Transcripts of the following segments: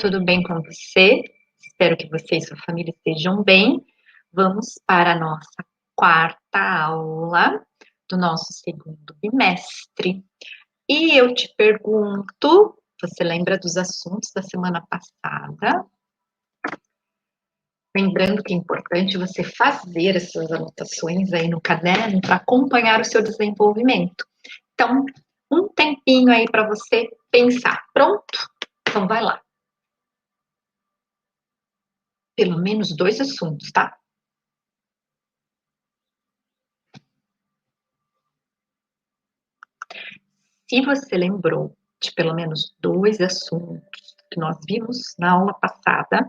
tudo bem com você? Espero que você e sua família estejam bem. Vamos para a nossa quarta aula do nosso segundo bimestre. E eu te pergunto, você lembra dos assuntos da semana passada? Lembrando que é importante você fazer as suas anotações aí no caderno para acompanhar o seu desenvolvimento. Então, um tempinho aí para você pensar. Pronto? Então, vai lá. Pelo menos 2 assuntos, tá? Se você lembrou de pelo menos 2 assuntos que nós vimos na aula passada,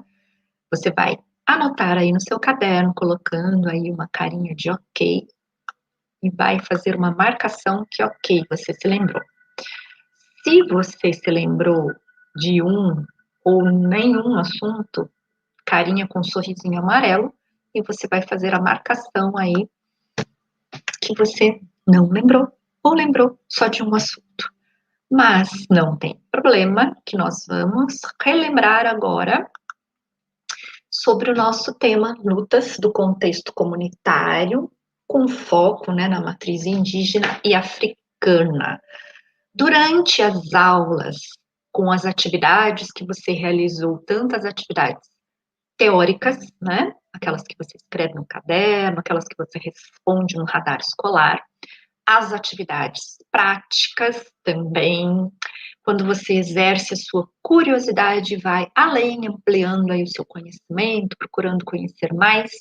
você vai anotar aí no seu caderno, colocando aí uma carinha de ok, e vai fazer uma marcação que ok, você se lembrou. Se você se lembrou de um ou nenhum assunto, carinha com um sorrisinho amarelo, e você vai fazer a marcação aí que você não lembrou, ou lembrou só de um assunto. Mas não tem problema, que nós vamos relembrar agora sobre o nosso tema lutas do contexto comunitário, com foco, né, na matriz indígena e africana. Durante as aulas, com as atividades que você realizou, tantas atividades teóricas, né, aquelas que você escreve no caderno, aquelas que você responde no radar escolar, as atividades práticas também, quando você exerce a sua curiosidade, vai além, ampliando aí o seu conhecimento, procurando conhecer mais,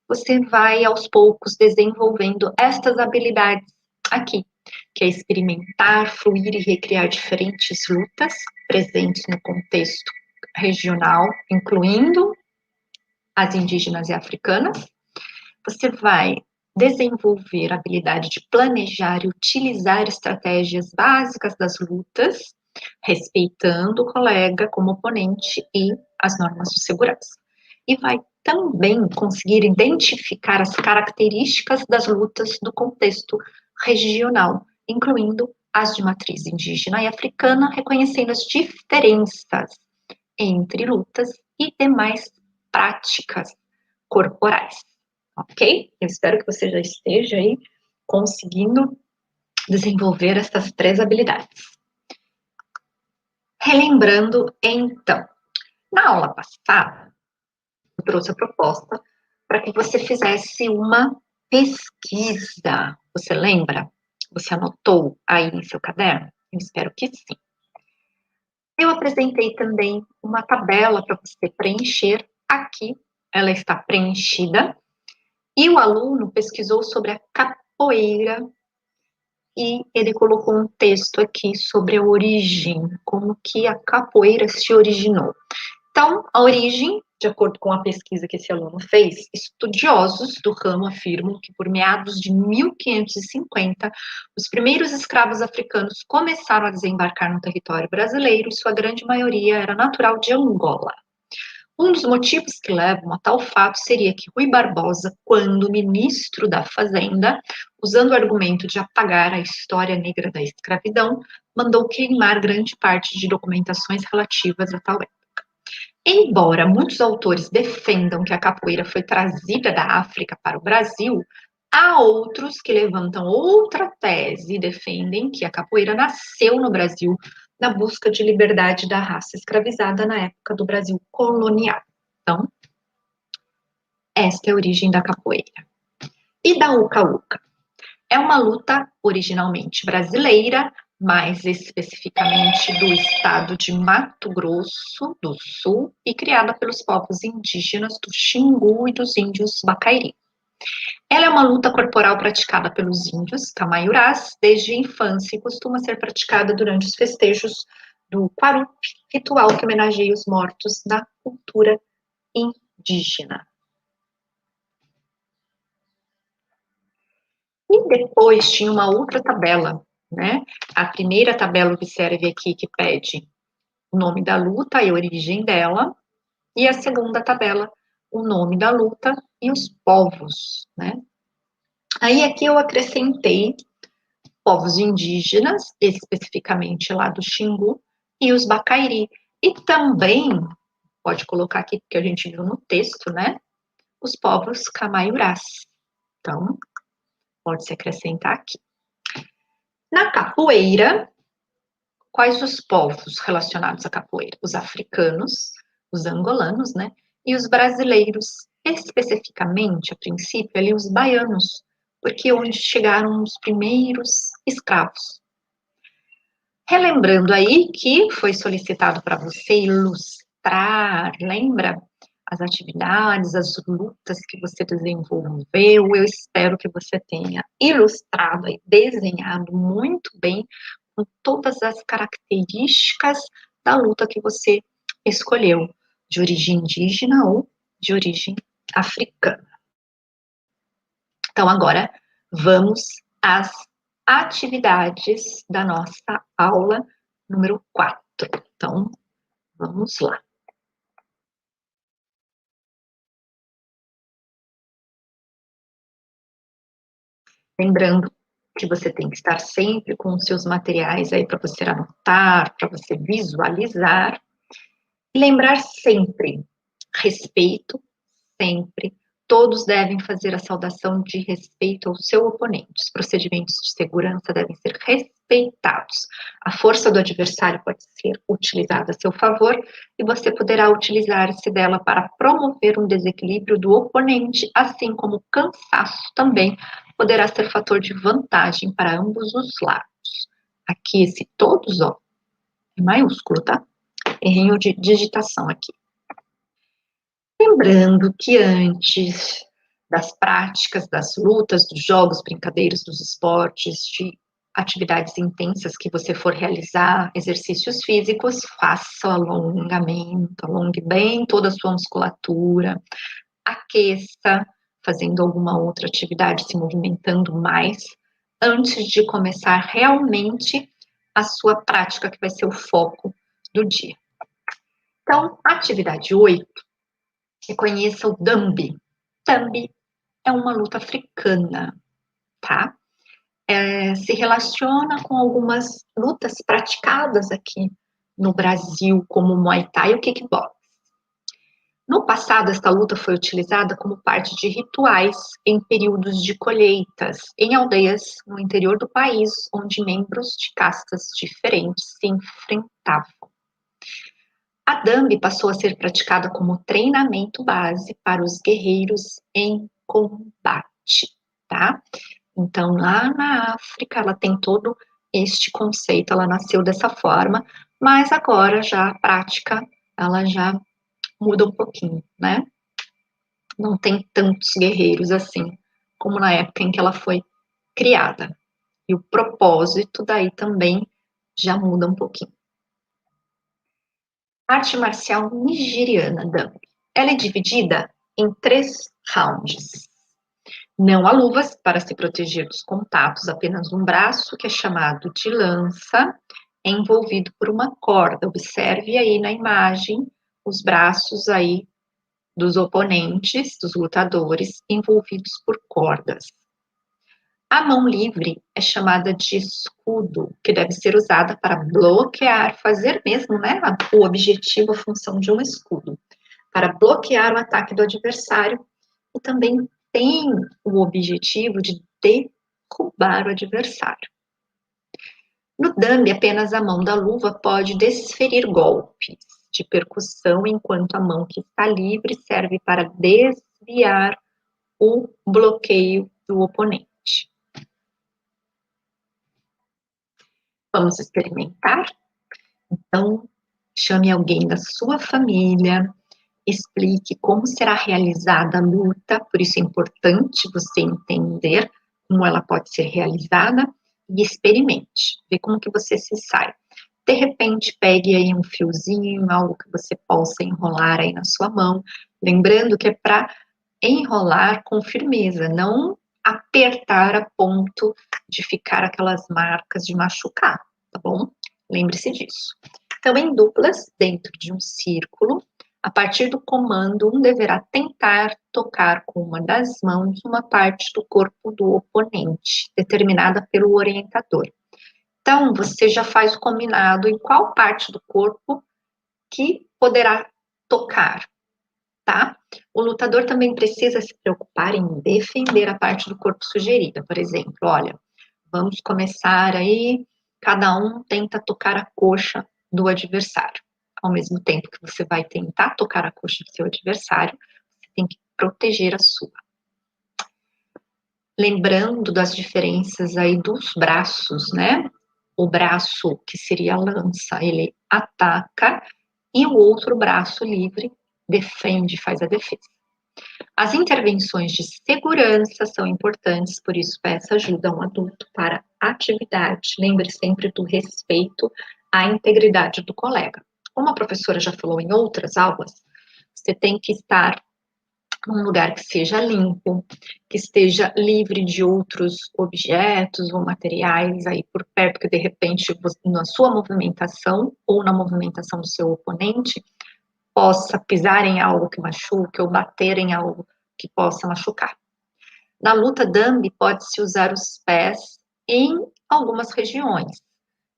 você vai aos poucos desenvolvendo estas habilidades aqui, que é experimentar, fluir e recriar diferentes lutas presentes no contexto regional, incluindo as indígenas e africanas. Você vai desenvolver a habilidade de planejar e utilizar estratégias básicas das lutas, respeitando o colega como oponente e as normas de segurança. E vai também conseguir identificar as características das lutas do contexto regional, incluindo as de matriz indígena e africana, reconhecendo as diferenças entre lutas e demais práticas corporais. Ok? Eu espero que você já esteja aí conseguindo desenvolver essas 3 habilidades. Relembrando, então, na aula passada, eu trouxe a proposta para que você fizesse uma pesquisa. Você lembra? Você anotou aí em seu caderno? Eu espero que sim. Eu apresentei também uma tabela para você preencher. Aqui ela está preenchida. E o aluno pesquisou sobre a capoeira e ele colocou um texto aqui sobre a origem, como que a capoeira se originou. Então, a origem, de acordo com a pesquisa que esse aluno fez, estudiosos do ramo afirmam que por meados de 1550, os primeiros escravos africanos começaram a desembarcar no território brasileiro e sua grande maioria era natural de Angola. Um dos motivos que levam a tal fato seria que Rui Barbosa, quando ministro da Fazenda, usando o argumento de apagar a história negra da escravidão, mandou queimar grande parte de documentações relativas a tal época. Embora muitos autores defendam que a capoeira foi trazida da África para o Brasil, há outros que levantam outra tese e defendem que a capoeira nasceu no Brasil na busca de liberdade da raça escravizada na época do Brasil colonial. Então, esta é a origem da capoeira. E da uca-uca? É uma luta originalmente brasileira, mais especificamente do estado de Mato Grosso do Sul e criada pelos povos indígenas do Xingu e dos índios Bacairi. Ela é uma luta corporal praticada pelos índios camaiurás desde a infância e costuma ser praticada durante os festejos do Quarup, ritual que homenageia os mortos da cultura indígena. E depois tinha uma outra tabela, né? A primeira tabela observe aqui que pede o nome da luta e a origem dela, e a segunda tabela, o nome da luta e os povos, né? Aí aqui eu acrescentei povos indígenas, especificamente lá do Xingu, e os Bacairi. E também, pode colocar aqui, porque a gente viu no texto, né? Os povos Camaiurás. Então, pode se acrescentar aqui. Na capoeira, quais os povos relacionados à capoeira? Os africanos, os angolanos, né? E os brasileiros, especificamente, a princípio, ali os baianos, porque é onde chegaram os primeiros escravos. Relembrando aí que foi solicitado para você ilustrar, lembra? As atividades, as lutas que você desenvolveu, eu espero que você tenha ilustrado e desenhado muito bem com todas as características da luta que você escolheu, de origem indígena ou de origem africana. Então, agora vamos às atividades da nossa aula número 4. Então, vamos lá. Lembrando que você tem que estar sempre com os seus materiais aí para você anotar, para você visualizar. E lembrar sempre, respeito, sempre. Todos devem fazer a saudação de respeito ao seu oponente. Os procedimentos de segurança devem ser respeitados. A força do adversário pode ser utilizada a seu favor e você poderá utilizar-se dela para promover um desequilíbrio do oponente, assim como o cansaço também poderá ser fator de vantagem para ambos os lados. Aqui esse todos, ó, é maiúsculo, tá? Errinho de digitação aqui. Lembrando que antes das práticas, das lutas, dos jogos, brincadeiras, dos esportes, de atividades intensas que você for realizar, exercícios físicos, faça o alongamento, alongue bem toda a sua musculatura, aqueça, fazendo alguma outra atividade, se movimentando mais, antes de começar realmente a sua prática, que vai ser o foco do dia. Então, atividade 8. Reconheça o Dambi. Dambi é uma luta africana, tá? Se relaciona com algumas lutas praticadas aqui no Brasil, como o Muay Thai e o Kickbox. No passado, esta luta foi utilizada como parte de rituais em períodos de colheitas, em aldeias no interior do país, onde membros de castas diferentes se enfrentavam. A Dambi passou a ser praticada como treinamento base para os guerreiros em combate, tá? Então, lá na África, ela tem todo este conceito, ela nasceu dessa forma, mas agora já a prática, ela já muda um pouquinho, né? Não tem tantos guerreiros assim, como na época em que ela foi criada. E o propósito daí também já muda um pouquinho. Arte marcial nigeriana, Dambi. Ela é dividida em 3 rounds. Não há luvas para se proteger dos contatos, apenas um braço, que é chamado de lança, é envolvido por uma corda. Observe aí na imagem os braços aí dos oponentes, dos lutadores, envolvidos por cordas. A mão livre é chamada de escudo, que deve ser usada para bloquear, fazer mesmo, né, o objetivo, a função de um escudo, para bloquear o ataque do adversário, e também tem o objetivo de derrubar o adversário. No Dambi, apenas a mão da luva pode desferir golpes de percussão, enquanto a mão que está livre serve para desviar o bloqueio do oponente. Vamos experimentar? Então, chame alguém da sua família, explique como será realizada a luta, por isso é importante você entender como ela pode ser realizada e experimente, ver como que você se sai. De repente, pegue aí um fiozinho, algo que você possa enrolar aí na sua mão, lembrando que é para enrolar com firmeza, não apertar a ponto de ficar aquelas marcas de machucar, tá bom? Lembre-se disso. Então, em duplas, dentro de um círculo, a partir do comando, um deverá tentar tocar com uma das mãos uma parte do corpo do oponente, determinada pelo orientador. Então, você já faz o combinado em qual parte do corpo que poderá tocar, tá? O lutador também precisa se preocupar em defender a parte do corpo sugerida. Por exemplo, olha, vamos começar aí, cada um tenta tocar a coxa do adversário. Ao mesmo tempo que você vai tentar tocar a coxa do seu adversário, você tem que proteger a sua. Lembrando das diferenças aí dos braços, né? O braço que seria a lança, ele ataca, e o outro braço livre defende, faz a defesa. As intervenções de segurança são importantes, por isso peça ajuda a um adulto para atividade. Lembre sempre do respeito à integridade do colega. Como a professora já falou em outras aulas, você tem que estar num lugar que seja limpo, que esteja livre de outros objetos ou materiais aí por perto, que de repente na sua movimentação ou na movimentação do seu oponente possa pisar em algo que machuque ou bater em algo que possa machucar. Na luta Dambi, pode-se usar os pés em algumas regiões,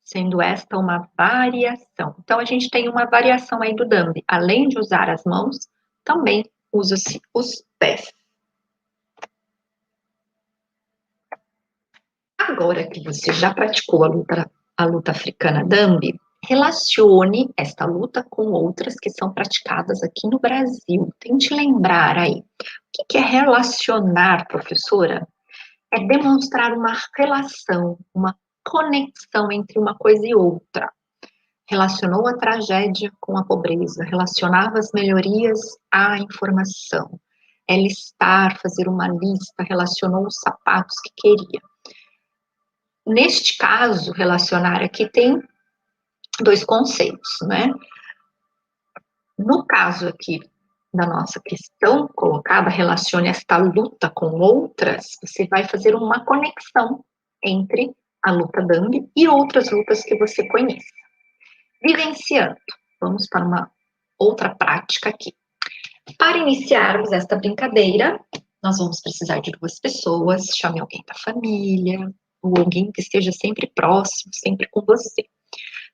sendo esta uma variação. Então, a gente tem uma variação aí do Dambi. Além de usar as mãos, também usa-se os pés. Agora que você já praticou a luta africana Dambi, relacione esta luta com outras que são praticadas aqui no Brasil. Tente lembrar aí. O que é relacionar, professora? É demonstrar uma relação, uma conexão entre uma coisa e outra. Relacionou a tragédia com a pobreza, relacionava as melhorias à informação. É listar, fazer uma lista, relacionou os sapatos que queria. Neste caso, relacionar aqui tem dois conceitos, né? No caso aqui da nossa questão colocada, relacione esta luta com outras, você vai fazer uma conexão entre a luta Dambi e outras lutas que você conhece. Vivenciando. Vamos para uma outra prática aqui. Para iniciarmos esta brincadeira, nós vamos precisar de duas pessoas, chame alguém da família, ou alguém que esteja sempre próximo, sempre com você.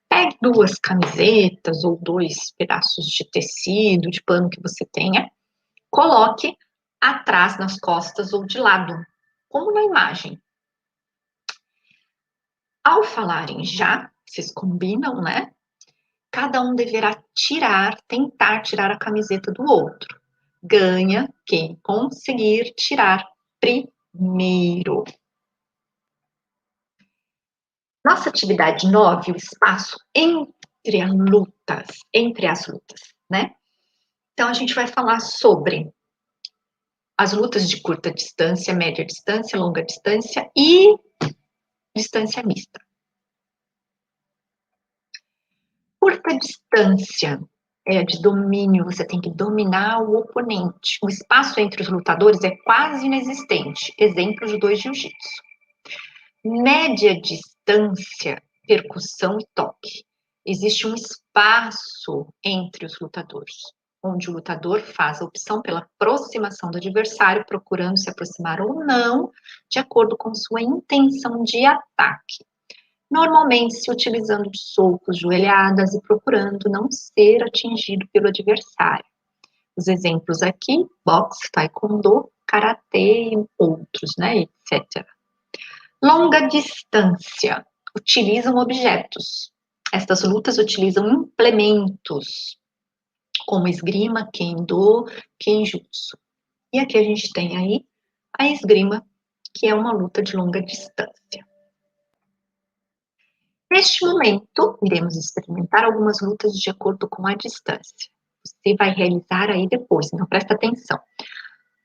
Pegue duas camisetas ou dois pedaços de tecido, de pano que você tenha, coloque atrás nas costas ou de lado, como na imagem. Ao falarem já, vocês combinam, né? Cada um deverá tentar tirar a camiseta do outro. Ganha quem conseguir tirar primeiro. Nossa atividade 9, o espaço entre as lutas, né? Então, a gente vai falar sobre as lutas de curta distância, média distância, longa distância e distância mista. Curta distância é a de domínio, você tem que dominar o oponente. O espaço entre os lutadores é quase inexistente. Exemplo de dois jiu-jitsu. Média distância, percussão e toque. Existe um espaço entre os lutadores, onde o lutador faz a opção pela aproximação do adversário, procurando se aproximar ou não, de acordo com sua intenção de ataque. Normalmente se utilizando de socos, joelhadas e procurando não ser atingido pelo adversário. Os exemplos aqui, boxe, taekwondo, karatê e outros, né, etc. Longa distância, utilizam objetos. Estas lutas utilizam implementos, como esgrima, kendo, kenjutsu. E aqui a gente tem aí a esgrima, que é uma luta de longa distância. Neste momento, iremos experimentar algumas lutas de acordo com a distância. Você vai realizar aí depois, então presta atenção.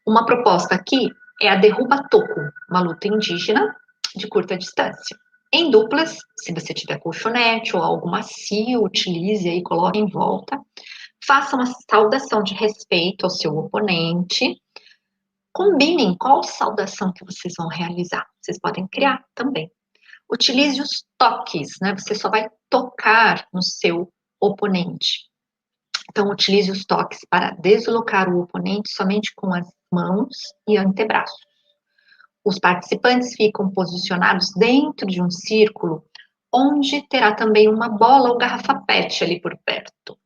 Uma proposta aqui é a derruba-toco, uma luta indígena de curta distância. Em duplas, se você tiver colchonete ou algo macio, utilize aí, coloque em volta. Faça uma saudação de respeito ao seu oponente. Combinem qual saudação que vocês vão realizar. Vocês podem criar também. Utilize os toques, né? Você só vai tocar no seu oponente. Então, utilize os toques para deslocar o oponente somente com as mãos e antebraços. Os participantes ficam posicionados dentro de um círculo, onde terá também uma bola ou garrafa PET ali por perto.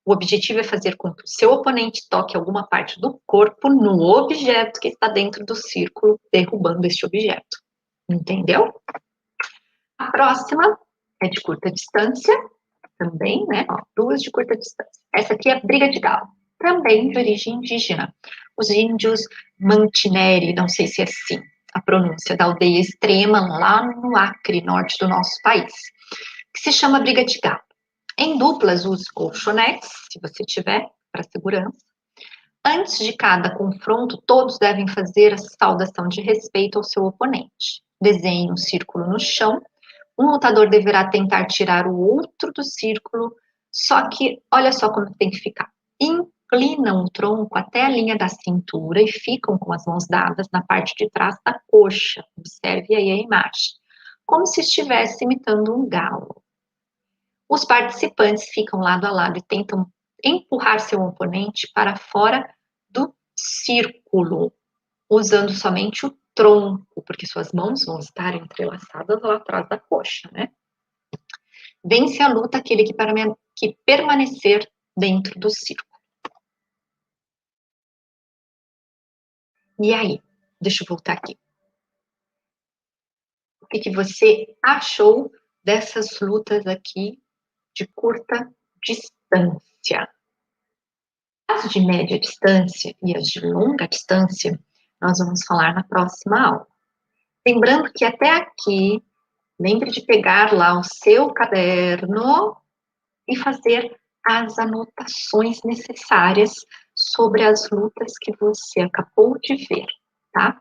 O objetivo é fazer com que o seu oponente toque alguma parte do corpo no objeto que está dentro do círculo, derrubando este objeto. Entendeu? A próxima é de curta distância, também, né? Ó, duas de curta distância. Essa aqui é briga de galo, também de origem indígena. Os índios Mantineri, não sei se é assim a pronúncia, da aldeia extrema, lá no Acre, norte do nosso país, que se chama briga de galo. Em duplas, use colchonetes, se você tiver, para segurança. Antes de cada confronto, todos devem fazer a saudação de respeito ao seu oponente. Desenhe um círculo no chão. Um lutador deverá tentar tirar o outro do círculo, só que olha só como tem que ficar. Inclinam o tronco até a linha da cintura e ficam com as mãos dadas na parte de trás da coxa. Observe aí a imagem. Como se estivesse imitando um galo. Os participantes ficam lado a lado e tentam empurrar seu oponente para fora do círculo, usando somente o tronco, porque suas mãos vão estar entrelaçadas lá atrás da coxa, né? Vence a luta aquele que permanecer dentro do círculo. E aí? Deixa eu voltar aqui. O que você achou dessas lutas aqui de curta distância? As de média distância e as de longa distância, nós vamos falar na próxima aula. Lembrando que até aqui, lembre de pegar lá o seu caderno e fazer as anotações necessárias sobre as lutas que você acabou de ver, tá?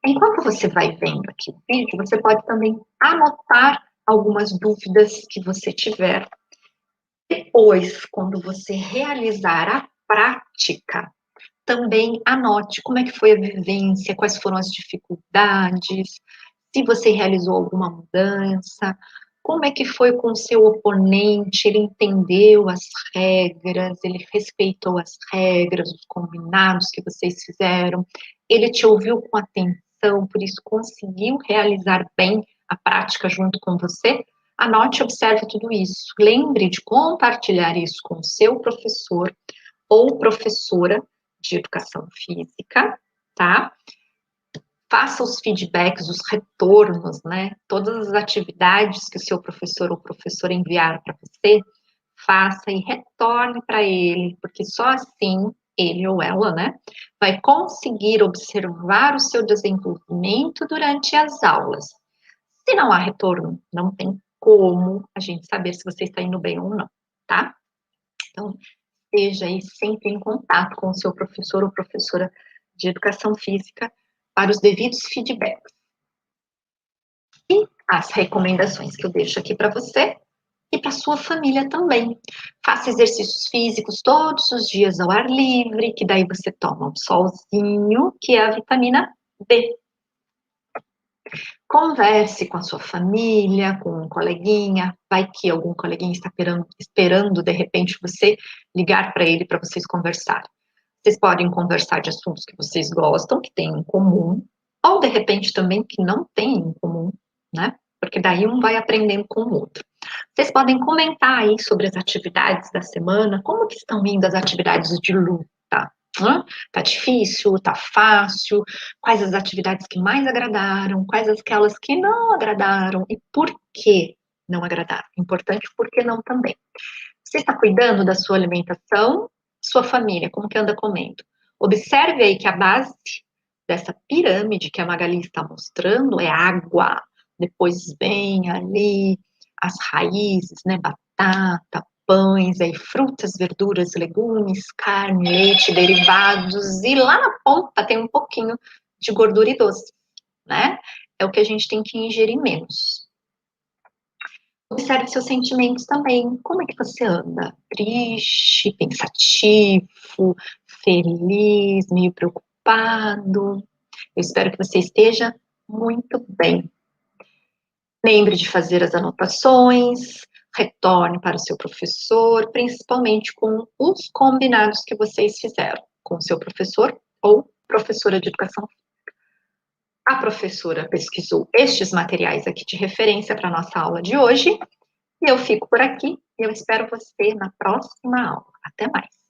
Enquanto você vai vendo aqui o vídeo, você pode também anotar algumas dúvidas que você tiver. Depois, quando você realizar a prática, também anote como é que foi a vivência, quais foram as dificuldades, se você realizou alguma mudança, como é que foi com o seu oponente, ele entendeu as regras, ele respeitou as regras, os combinados que vocês fizeram, ele te ouviu com atenção, por isso conseguiu realizar bem a prática junto com você? Anote e observe tudo isso. Lembre de compartilhar isso com o seu professor ou professora de educação física, tá? Faça os feedbacks, os retornos, né? Todas as atividades que o seu professor ou professora enviar para você, faça e retorne para ele, porque só assim ele ou ela, né, vai conseguir observar o seu desenvolvimento durante as aulas. Se não há retorno, não tem como a gente saber se você está indo bem ou não, tá? Então, esteja aí sempre em contato com o seu professor ou professora de educação física para os devidos feedbacks. E as recomendações que eu deixo aqui para você e para sua família também. Faça exercícios físicos todos os dias ao ar livre, que daí você toma um solzinho, que é a vitamina D. Converse com a sua família, com um coleguinha, vai que algum coleguinha está esperando de repente você ligar para ele para vocês conversarem. Vocês podem conversar de assuntos que vocês gostam, que têm em comum, ou de repente também que não têm em comum, né? Porque daí um vai aprendendo com o outro. Vocês podem comentar aí sobre as atividades da semana, como que estão indo as atividades de luta? Tá difícil, tá fácil? Quais as atividades que mais agradaram? Quais aquelas que não agradaram? E por que não agradaram? Importante, por que não também? Você está cuidando da sua alimentação? Sua família, como que anda comendo? Observe aí que a base dessa pirâmide que a Magali está mostrando é água. Depois vem ali as raízes, né? Batata, pães, aí frutas, verduras, legumes, carne, leite, derivados, e lá na ponta tem um pouquinho de gordura e doce, né? É o que a gente tem que ingerir menos. Observe seus sentimentos também. Como é que você anda? Triste, pensativo, feliz, meio preocupado? Eu espero que você esteja muito bem. Lembre de fazer as anotações, retorne para o seu professor, principalmente com os combinados que vocês fizeram com o seu professor ou professora de educação física. A professora pesquisou estes materiais aqui de referência para a nossa aula de hoje E eu fico por aqui e eu espero você na próxima aula. Até mais!